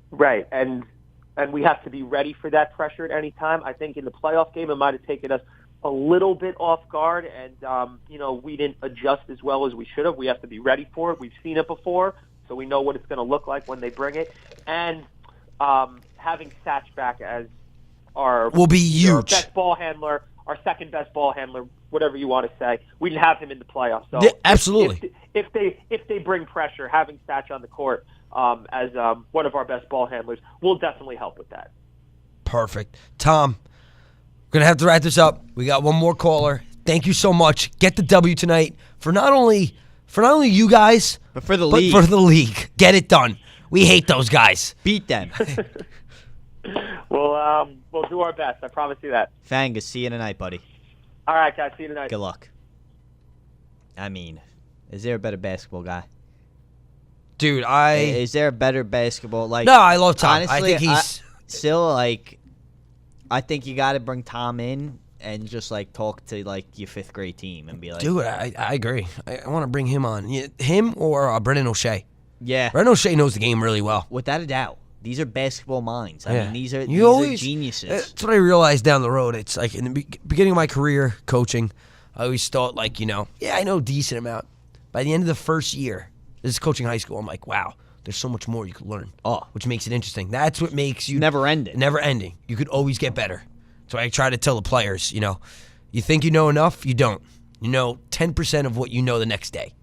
D: Right, and we have to be ready for that pressure at any time. I think in the playoff game, it might have taken us a little bit off guard, and we didn't adjust as well as we should have. We have to be ready for it. We've seen it before, so we know what it's going to look like when they bring it. And having Satch back as our
B: will be huge.
D: Best ball handler, our second best ball handler, whatever you want to say. We didn't have him in the playoffs. So
B: yeah, absolutely.
D: If they bring pressure, having Satch on the court as one of our best ball handlers will definitely help with that.
B: Perfect. Tom, we're going to have to wrap this up. We got one more caller. Thank you so much. Get the W tonight for not only you guys,
A: but for the league.
B: For the league. Get it done. We hate those guys.
A: Beat them.
D: We'll do our best. I promise you that.
A: Fangas, see you tonight, buddy.
D: All right, guys. See you tonight.
A: Good luck. I mean, is there a better basketball guy?
B: Dude,
A: Is there a better basketball?
B: No, I love Tom.
A: Honestly,
B: I think he's...
A: I think you got to bring Tom in and just, talk to, your 5th grade team and be like...
B: Dude, I agree. I want to bring him on. Him or Brendan O'Shea.
A: Yeah.
B: Brendan O'Shea knows the game really well.
A: Without a doubt. These are basketball minds. I mean, these are geniuses.
B: That's what I realized down the road. It's like in the beginning of my career coaching, I always thought I know a decent amount. By the end of the first year, this is coaching high school, I'm like, wow, there's so much more you could learn.
A: Oh.
B: Which makes it interesting. That's what makes you...
A: Never ending.
B: Never ending. You could always get better. So I try to tell the players, you think you know enough, you don't. You know 10% of what you know the next day.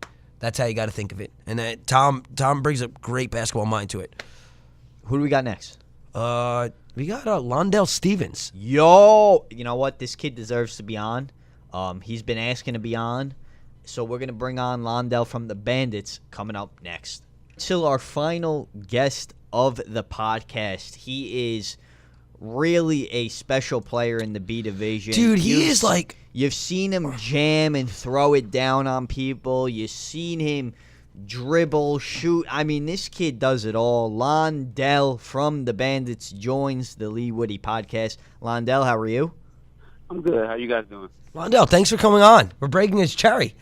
B: That's how you got to think of it. And Tom brings a great basketball mind to it.
A: Who do we got next?
B: We got Londell Stevens.
A: Yo, you know what? This kid deserves to be on. He's been asking to be on. So we're going to bring on Londell from the Bandits coming up next. Till our final guest of the podcast. He is really a special player in the B division.
B: Dude, he is
A: You've seen him jam and throw it down on people. You've seen him dribble, shoot. I mean, this kid does it all. Londell from the Bandits joins the Leewood podcast. Londell, how are you?
E: I'm good. How you guys doing?
B: Londell, thanks for coming on. We're breaking his cherry.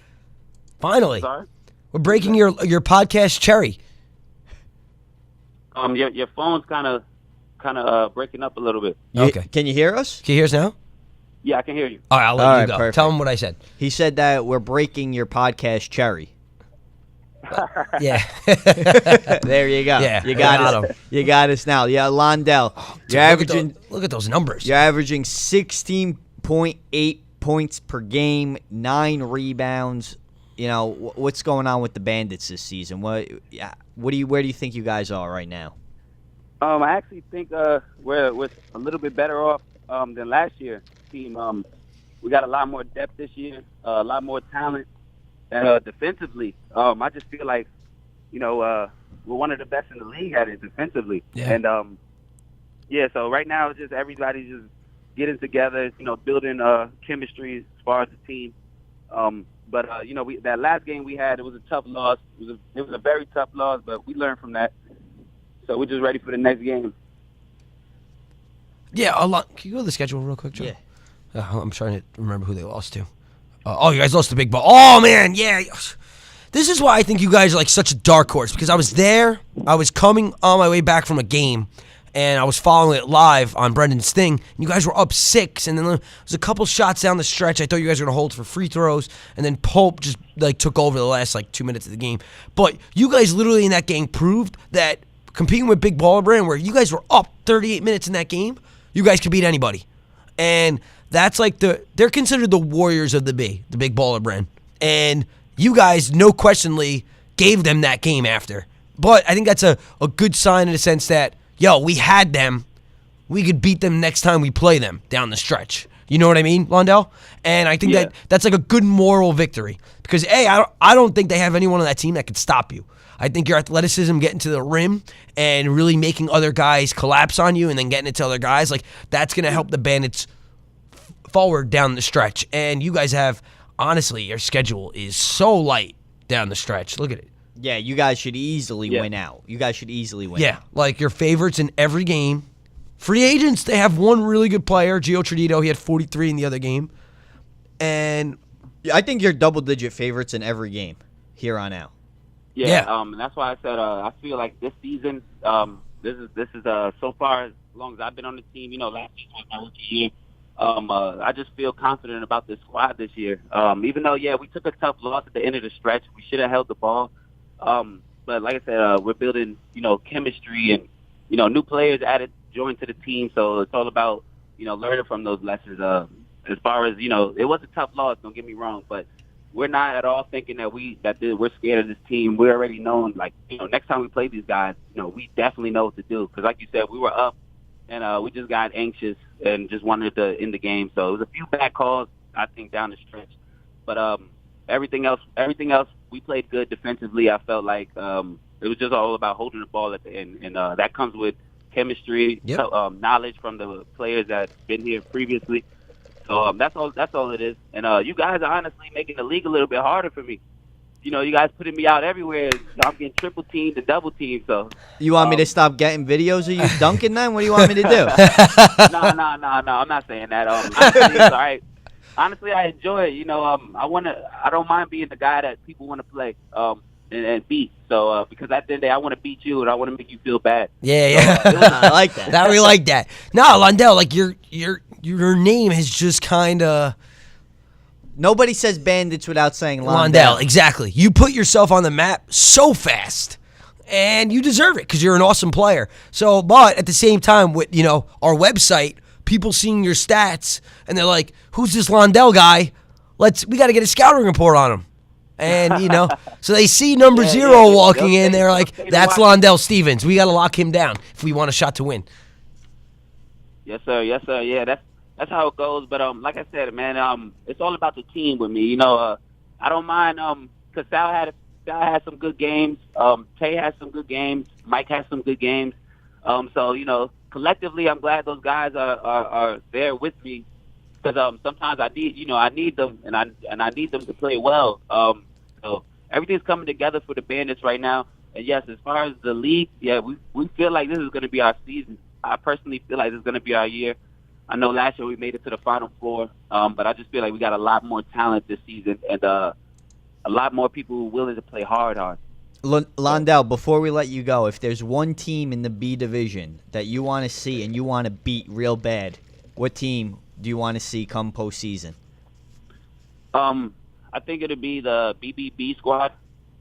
B: Finally.
E: Sorry?
B: We're breaking your podcast cherry.
E: Your phone's kind of breaking up a little bit.
B: Okay.
A: Can you hear us?
B: Can you hear us now?
E: Yeah, I can hear you.
B: All right, I'll let
A: All
B: you
A: right,
B: go.
A: perfect.
B: Tell him what I said.
A: He said that we're breaking your podcast cherry.
B: Yeah.
A: There you go.
B: Yeah,
A: you got
B: got
A: us.
B: him.
A: You got us now. Yeah, Londell.
B: Dude,
A: You're averaging.
B: look at those numbers.
A: You're averaging 16.8 points per game, 9 rebounds. You know what's going on with the Bandits this season? Where do you think you guys are right now?
E: I actually think we're a little bit better off than last year's team. We got a lot more depth this year, a lot more talent, and defensively, I just feel like we're one of the best in the league at it defensively.
B: Yeah.
E: And so right now it's just everybody's just getting together, building chemistry as far as the team. But that last game we had, it was a tough loss. It was a very tough loss, but we learned from that. So we're just ready for the next game.
B: Yeah, can you go to the schedule real quick, Joe?
A: Yeah.
B: I'm trying to remember who they lost to. You guys lost to Big Ball. Oh, man, yeah. This is why I think you guys are like such a dark horse, because I was there. I was coming on my way back from a game, and I was following it live on Brendan's thing. And you guys were up 6, and then there was a couple shots down the stretch. I thought you guys were going to hold for free throws, and then Pope just took over the last 2 minutes of the game. But you guys literally in that game proved that competing with Big Baller Brand, where you guys were up 38 minutes in that game, you guys could beat anybody. And that's they're considered the warriors of the Big Baller Brand. And you guys, no questionably, gave them that game after. But I think that's a good sign in the sense that, we had them. We could beat them next time we play them down the stretch. You know what I mean, Londell? And I think that's like a good moral victory. Because, I don't think they have anyone on that team that could stop you. I think your athleticism getting to the rim and really making other guys collapse on you and then getting it to other guys, that's going to help the Bandits forward down the stretch. And you guys have, honestly, your schedule is so light down the stretch. Look at it.
A: Yeah, you guys should easily win out. You guys should easily win out.
B: Yeah, your favorites in every game. Free agents, they have one really good player, Gio Tradito. He had 43 in the other game. And
A: I think you're double-digit favorites in every game here on out.
E: Yeah. And that's why I said I feel like this season, this is so far as long as I've been on the team. Last season was my rookie year. I just feel confident about this squad this year. Even though we took a tough loss at the end of the stretch, we should have held the ball. But like I said, we're building chemistry and new players joined to the team. So it's all about learning from those lessons. As far as it was a tough loss. Don't get me wrong, but we're not at all thinking that we're scared of this team. We already know, next time we play these guys, we definitely know what to do. Because like you said, we were up, and we just got anxious and just wanted to end the game. So it was a few bad calls, I think, down the stretch. But everything else, we played good defensively. I felt like it was just all about holding the ball at the end, and that comes with chemistry, knowledge from the players that's been here previously. So that's all it is. And you guys are honestly making the league a little bit harder for me. You guys putting me out everywhere. I'm getting triple teamed and double teamed. So
A: you want me to stop getting videos of you dunking then? What do you want me to do?
E: No. I'm not saying that. Honestly, it's all right. Honestly, I enjoy it. I don't mind being the guy that people want to play and beat. So because at the end of the day, I want to beat you and I want to make you feel bad.
B: Yeah.
A: I like that.
B: Now we like that. No, Londell, your name is just kind of.
A: Nobody says Bandits without saying Londell.
B: Londell, exactly. You put yourself on the map so fast, and you deserve it because you're an awesome player. So, but at the same time, with our website, people seeing your stats, and they're like, "Who's this Londell guy? We got to get a scouting report on him." And so they see number 0 walking in. They're like, "That's Londell Stevens. We got to lock him down if we want a shot to win."
E: Yes, sir. Yeah, that's how it goes. But like I said, man, it's all about the team with me. I don't mind because Sal had some good games. Tay has some good games. Mike has some good games. So collectively, I'm glad those guys are there with me because sometimes I need them and I need them to play well. So everything's coming together for the Bandits right now. And yes, as far as the league, we feel like this is going to be our season. I personally feel like this is going to be our year. I know last year we made it to the Final Four, but I just feel like we got a lot more talent this season, and a lot more people willing to play hard.
A: Londell, before we let you go, if there's one team in the B division that you want to see and you want to beat real bad, what team do you want to see come postseason?
E: I think it'll be the BBB squad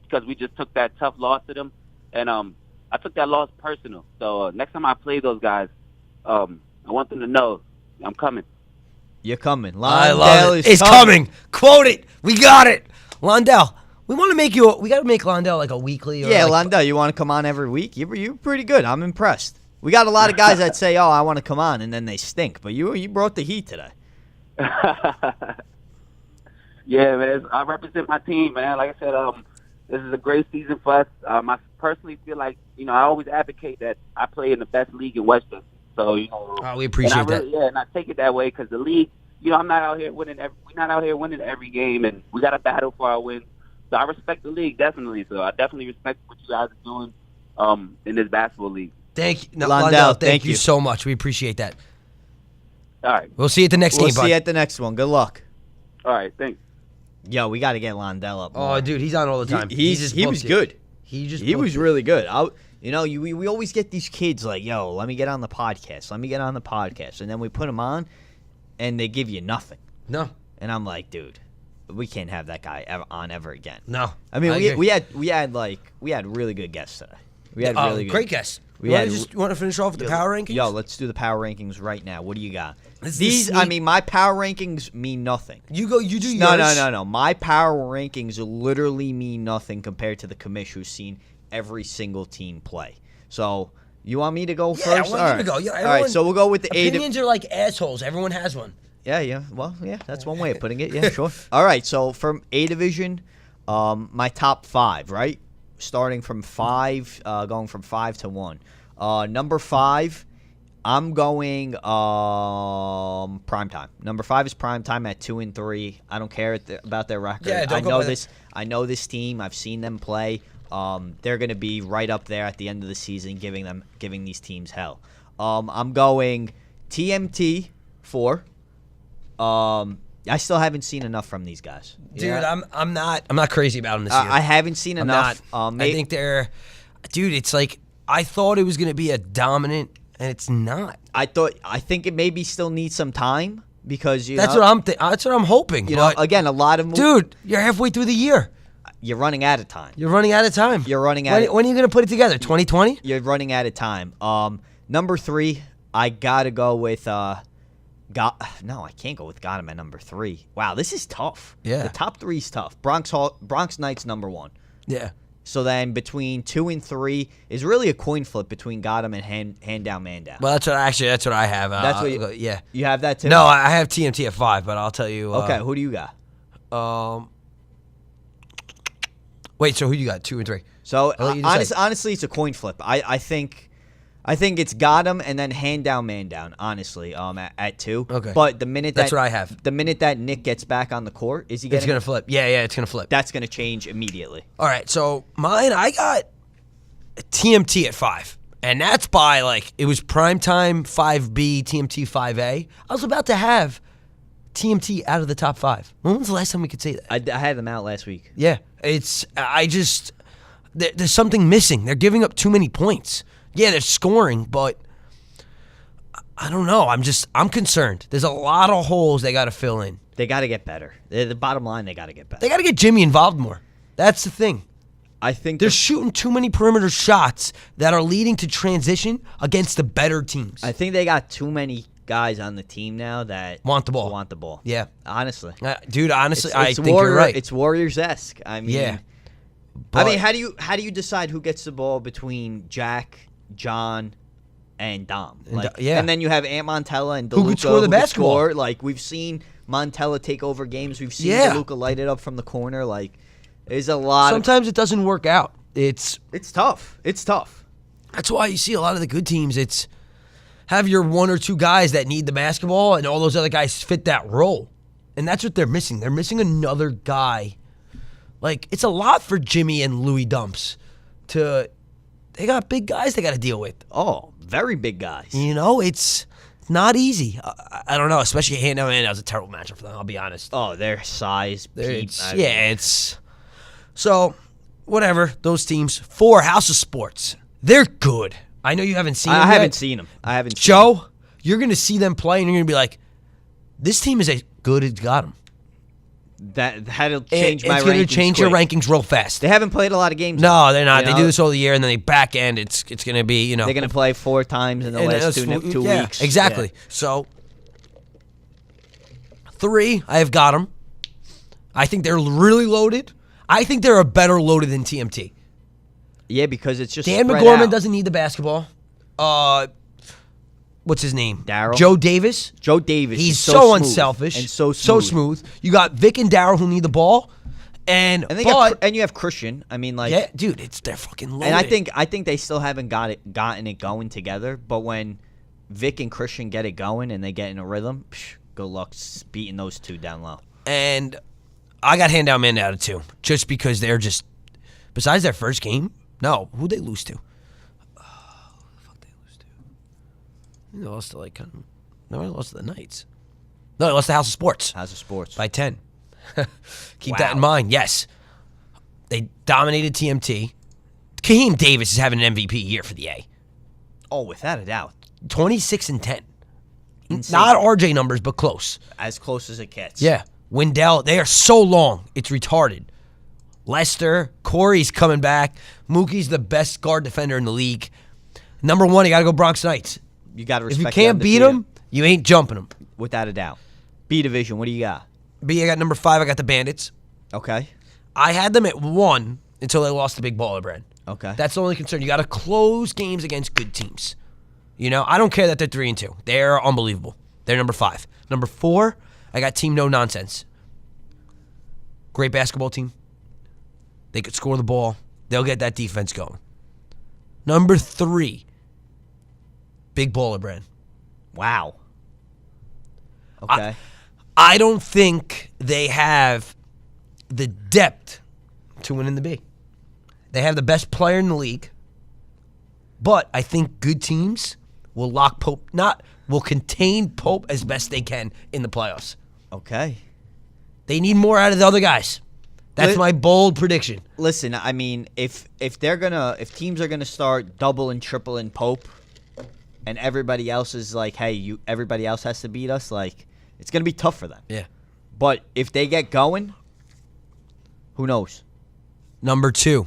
E: because we just took that tough loss to them, and I took that loss personal. So next time I play those guys, I want them to know I'm coming.
A: You're coming. Londell
B: I love it. It's coming. Quote it. We got it. Londell, we want to make you. We got to make Londell like a weekly. Or
A: yeah,
B: like,
A: Londell, you want to come on every week? You're pretty good. I'm impressed. We got a lot of guys that say, "Oh, I want to come on," and then they stink. But you brought the heat today.
E: Yeah, man. I represent my team, man. Like I said, this is a great season for us. I personally feel like, I always advocate that I play in the best league in Western. So,
B: we appreciate that.
E: Yeah, and I take it that way because the league, I'm not out here winning. We're not out here winning every game, and we got to battle for our wins. So I respect the league definitely. So I definitely respect what you guys are doing in this basketball league.
B: Thank you,
A: Londell,
B: thank you so much. We appreciate that.
E: All right.
B: We'll see you at the next game,
A: We'll
B: bud.
A: see you at the next one. Good luck.
E: All right. Thanks.
A: Yo, we got to get Londell up more.
B: Oh, dude, he's on all the time.
A: He was good.
B: He
A: was really good. We always get these kids like, yo, let me get on the podcast. Let me get on the podcast. And then we put them on, and they give you nothing.
B: No.
A: And I'm like, dude, we can't have that guy on ever again.
B: No.
A: I mean, we had really good guests today. We had really good.
B: Great guests.
A: You
B: want to finish off with the power rankings?
A: Yo, let's do the power rankings right now. What do you got?
B: These,
A: my power rankings mean nothing.
B: You do yours.
A: No. My power rankings literally mean nothing compared to the commish who's seen every single team play. So, you want me to go first?
B: I want you to go. Yeah,
A: all right, so we'll go with the
B: opinions are like assholes. Everyone has one.
A: Yeah. Well, yeah, that's one way of putting it. Yeah, sure. All right, so from A division, my top 5, right? Starting from 5, going from 5 to 1. Number 5, I'm going primetime. Number 5 is primetime at 2-3. I don't care about their record.
B: Yeah,
A: I know this. I know this team. I've seen them play. They're going to be right up there at the end of the season, giving these teams hell. I'm going TMT 4. I still haven't seen enough from these guys.
B: Dude, yeah. I'm not crazy about them this year.
A: I haven't seen enough.
B: I think they're, dude. It's like I thought it was gonna be a dominant, and it's not.
A: I think it maybe still needs some time because
B: that's what I'm hoping.
A: Again, a lot of
B: dude, you're halfway through the year.
A: You're running out of time.
B: You're running out of time.
A: When
B: are you gonna put it together? 2020.
A: You're running out of time. Number 3, I gotta go with. No, I can't go with Gotham at number 3. Wow, this is tough.
B: Yeah.
A: The top 3 is tough. Bronx Knights number 1.
B: Yeah.
A: So then between 2 and 3 is really a coin flip between Gotham and hand down, man down.
B: Well, that's what I have.
A: That's what
B: yeah.
A: You have that too?
B: No, I have TMT at 5, but I'll tell you.
A: Okay, who do you got?
B: Wait, so who you got? 2 and 3.
A: So honestly, it's a coin flip. I think it's Gotham and then hand down, man down. Honestly, at 2.
B: Okay.
A: But the minute
B: that's what I have.
A: The minute that Nick gets back on the court, is he getting?
B: It's gonna flip. Yeah, it's gonna flip.
A: That's gonna change immediately.
B: All right, so mine, I got TMT at 5, and that's by it was primetime 5B, TMT 5A. I was about to have TMT out of the top 5. When was the last time we could say that?
A: I had them out last week.
B: Yeah, there's something missing. They're giving up too many points. Yeah, they're scoring, but I don't know. I'm concerned. There's a lot of holes they got to fill in.
A: They got to get better. The bottom line, they got to get better.
B: They got to get Jimmy involved more. That's the thing.
A: I think
B: they're shooting too many perimeter shots that are leading to transition against the better teams.
A: I think they got too many guys on the team now that
B: want the ball. Yeah,
A: honestly,
B: dude. Honestly, I think you're right.
A: It's Warriors-esque. I mean,
B: yeah.
A: How do you decide who gets the ball between Jack, John, and Dom? And then you have Ant Montella and DeLuca
B: who could score the basketball.
A: We've seen Montella take over games. We've seen DeLuca light it up from the corner. There's a lot.
B: Sometimes it doesn't work out.
A: It's tough. It's tough.
B: That's why you see a lot of the good teams. It's have your 1 or 2 guys that need the basketball, and all those other guys fit that role. And that's what they're missing. They're missing another guy. It's a lot for Jimmy and Louis Dumps they got big guys they got to deal with.
A: Oh, very big guys.
B: It's not easy. I don't know, especially hand down man. That was a terrible matchup for them, I'll be honest.
A: Oh, their size.
B: So, whatever, those teams. 4, House of Sports. They're good. I know you haven't seen them
A: I
B: yet.
A: haven't seen them.
B: Joe, you're going to see them play, and you're going to be like, this team is as good as got them.
A: That'll change my rankings.
B: It's going to change your rankings real fast.
A: They haven't played a lot of games.
B: No, they're not. They do this all the year, and then they back end. It's going to be,
A: They're going to play 4 times in the last 2 weeks.
B: Exactly. Yeah. So, 3, I have got them. I think they're really loaded. I think they're a better loaded than TMT.
A: Yeah, because it's just
B: Dan
A: spread
B: McGorman
A: out.
B: doesn't need the basketball. What's his name?
A: Darryl.
B: Joe Davis.
A: Joe Davis.
B: He's
A: so
B: so
A: smooth
B: unselfish
A: and so
B: smooth. You got Vic and Darryl who need the ball, and
A: you have Christian. I mean, like,
B: yeah, dude, they're fucking loaded.
A: And I think they still haven't gotten it going together. But when Vic and Christian get it going and they get in a rhythm, good luck beating those 2 down low.
B: And I got hand down man out of 2, just because they're just. Besides their first game, no, who'd they lose to? They lost to they lost to the Knights. No, they lost to House of Sports.
A: House of Sports.
B: By 10. Keep that in mind. Yes. They dominated TMT. Kaheem Davis is having an MVP year for the A.
A: Oh, without a doubt.
B: 26 and 10.
A: Insane.
B: Not RJ numbers, but close.
A: As close as it gets.
B: Yeah. Wendell, they are so long. It's retarded. Lester, Corey's coming back. Mookie's the best guard defender in the league. Number 1, you got to go Bronx Knights.
A: You got to
B: If
A: respect
B: you can't beat them, you ain't jumping them.
A: Without a doubt. B division, what do you got?
B: B, I got number 5. I got the Bandits.
A: Okay.
B: I had them at 1 until they lost the Big Baller Brand.
A: Okay.
B: That's the only concern. You got to close games against good teams. I don't care that they're 3 and 2. They're unbelievable. They're number 5. Number 4, I got Team No Nonsense. Great basketball team. They could score the ball. They'll get that defense going. Number 3, Big Baller Brand.
A: Wow. Okay.
B: I don't think they have the depth to win in the B. They have the best player in the league, but I think good teams will will contain Pope as best they can in the playoffs.
A: Okay.
B: They need more out of the other guys. That's my bold prediction.
A: Listen, I mean, if teams are gonna start double and triple in Pope, and everybody else is like, hey, everybody else has to beat us, like, it's gonna be tough for them.
B: Yeah.
A: But if they get going, who knows?
B: Number 2,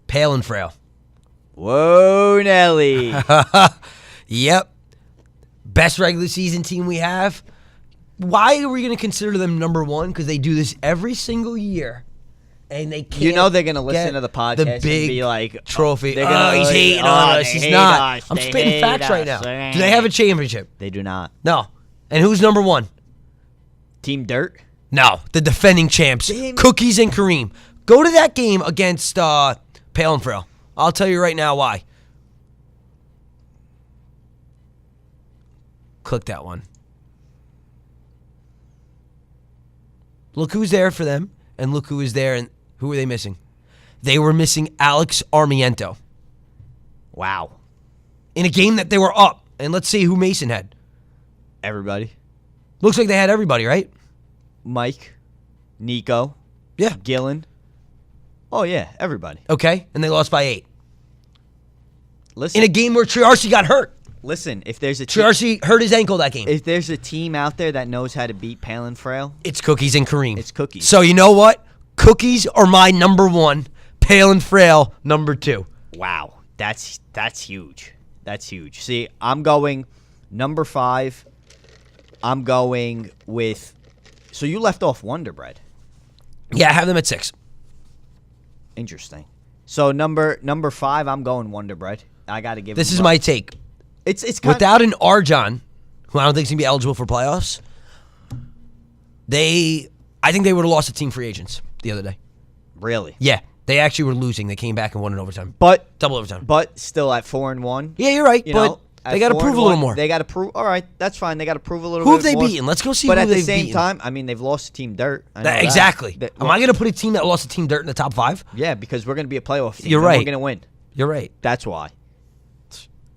B: Pale and Frail.
A: Whoa, Nelly.
B: Yep. Best regular season team we have. Why are we going to consider them number 1? Because they do this every single year, and they can't.
A: They're going to listen to the podcast
B: the big
A: and be like,
B: trophy.
A: They're gonna,
B: he's hating on us. He's not. I'm
A: They
B: spitting
A: hate
B: facts right
A: us.
B: now. Do they have a championship?
A: They do not.
B: No. And who's number 1?
A: Team Dirt?
B: No, the defending champs, Cookies and Kareem. Go to that game against Pale and Frail. I'll tell you right now why. Click that one. Look who's there for them, and look who is there, and who were they missing? They were missing Alex Armiento.
A: Wow.
B: In a game that they were up. And let's see who Mason had.
A: Everybody.
B: Looks like they had everybody, right?
A: Mike, Nico,
B: Yeah.
A: Gillen. Oh, yeah, everybody.
B: Okay, and they lost by 8.
A: Listen,
B: In a game where Triarci got hurt.
A: listen. If there's a
B: Triarci hurt his ankle that game.
A: if there's a team out there that knows how to beat Pale and Frail,
B: It's Cookies and Kareem.
A: it's Cookies.
B: So you know what? Cookies are my number 1. Pale and Frail, number 2.
A: Wow, that's huge. That's huge. See, I'm going number 5. I'm going with. So you left off Wonder Bread.
B: Yeah, I have them at 6.
A: Interesting. So number 5, I'm going Wonder Bread. I got to give.
B: This
A: them
B: is
A: up.
B: my take.
A: It's kind
B: Without an Arjon, who I don't think is going to be eligible for playoffs, I think they would have lost to team free agents the other day.
A: really.
B: Yeah, they actually were losing. They came back and won in overtime.
A: But
B: Double overtime.
A: But still at 4-1.
B: Yeah, you're right,
A: You
B: but
A: know,
B: they got to prove a little more.
A: They got to prove. All right, that's fine. They got to prove a little.
B: Who
A: bit
B: have they
A: more.
B: beaten? Let's go see
A: But
B: who
A: at the
B: they've
A: same
B: beaten.
A: time, I mean, they've lost to Team Dirt. I know that.
B: Exactly.
A: That-
B: Am I going to put a team that lost to Team Dirt in the top 5?
A: Yeah, because we're going to be a playoff team.
B: You're
A: and
B: right.
A: We're going to win.
B: You're right.
A: That's why.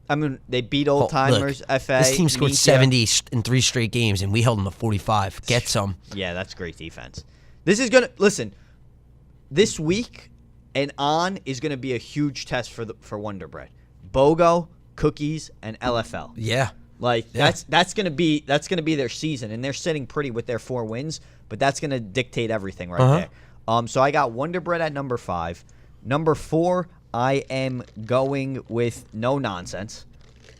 A: I mean, they beat
B: Oh,
A: old timers.
B: look,
A: FA.
B: this team scored
A: Mincia.
B: 70 in 3 straight games, and we held them to 45. Get some.
A: Yeah, that's great defense. This is gonna listen. this week and on is going to be a huge test for Wonder Bread. BOGO, Cookies, and LFL.
B: Yeah.
A: Like that's gonna be their season, and they're sitting pretty with their 4 wins, but that's gonna dictate everything right there. So I got Wonder Bread at number 5. Number 4, I am going with No Nonsense.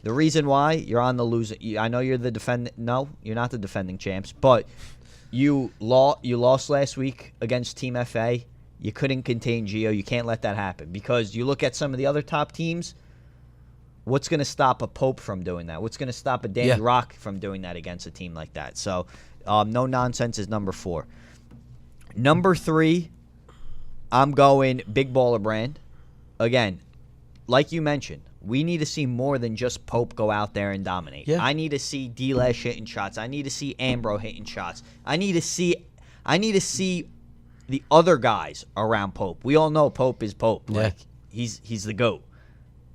A: The reason why, you're on the losing. I know you're the defendant. No, you're not the defending champs, but you lost last week against Team FA. You couldn't contain Gio. You can't let that happen because you look at some of the other top teams. What's going to stop a Pope from doing that? What's going to stop a Danny Rock from doing that against a team like that? So, No Nonsense is number 4. Number 3, I'm going Big Baller Brand. Again, like you mentioned, we need to see more than just Pope go out there and dominate.
B: Yeah.
A: I need to see D-Lash hitting shots. I need to see Ambro hitting shots. I need to see the other guys around Pope. We all know Pope is Pope.
B: Yeah.
A: Like he's the GOAT.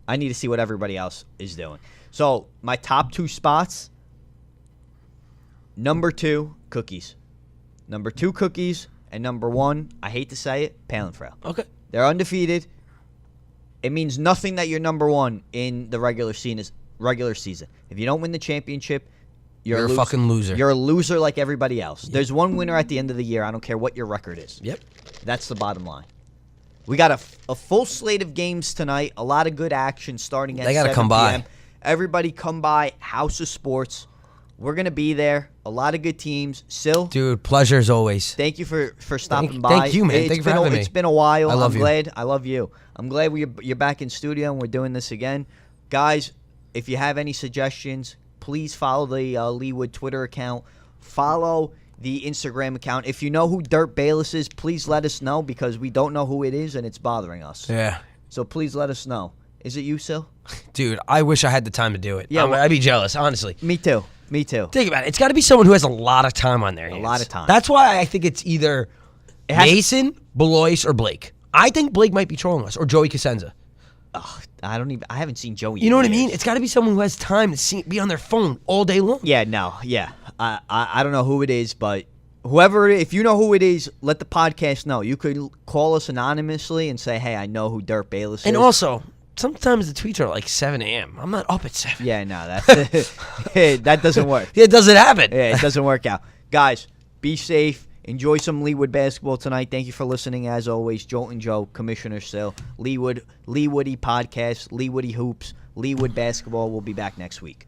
A: I need to see what everybody else is doing. So, my top 2 spots, number 2, Cookies. Number 2, Cookies. And number 1, I hate to say it, Pale and Frail.
B: Okay.
A: They're undefeated. It means nothing that you're number 1 in the regular season. If you don't win the championship, you're
B: a fucking loser.
A: You're a loser like everybody else. Yep. There's one winner at the end of the year. I don't care what your record is.
B: Yep.
A: That's the bottom line. We got a full slate of games tonight. A lot of good action starting at 7 p.m.
B: They got to come by.
A: Everybody come by. House of Sports. We're going to be there. A lot of good teams. Sil.
B: Dude, pleasure as always.
A: Thank you for stopping by.
B: Thank you, man. Thank you for having me.
A: It's been a while.
B: I love you.
A: I love you. I'm glad you're back in studio and we're doing this again. Guys, if you have any suggestions, please follow the Leewood Twitter account. Follow the Instagram account. If you know who Dirt Bayless is, please let us know because we don't know who it is and it's bothering us.
B: Yeah.
A: So please let us know. Is it you, Sil?
B: Dude, I wish I had the time to do it.
A: Yeah,
B: I'd be jealous, honestly.
A: Me too.
B: Think about it. It's got to be someone who has a lot of time on their hands.
A: A lot of time.
B: That's why I think it's either Mason, Belois, or Blake. I think Blake might be trolling us, or Joey Cosenza.
A: I haven't seen Joey.
B: You know what I mean? It's got to be someone who has time to be on their phone all day long.
A: Yeah, no, yeah. I don't know who it is, but whoever, if you know who it is, let the podcast know. You could call us anonymously and say, hey, I know who Dirt Bayless is.
B: And also, sometimes the tweets are like 7 a.m. I'm not up at 7.
A: Yeah, no, that doesn't work.
B: It doesn't happen.
A: Yeah, it doesn't work out. Guys, be safe. Enjoy some Leewood basketball tonight. Thank you for listening, as always. Jolt and Joe, Commissioner Sil, Leewoody Podcast, Leewoody Hoops, Leewood Basketball. We'll be back next week.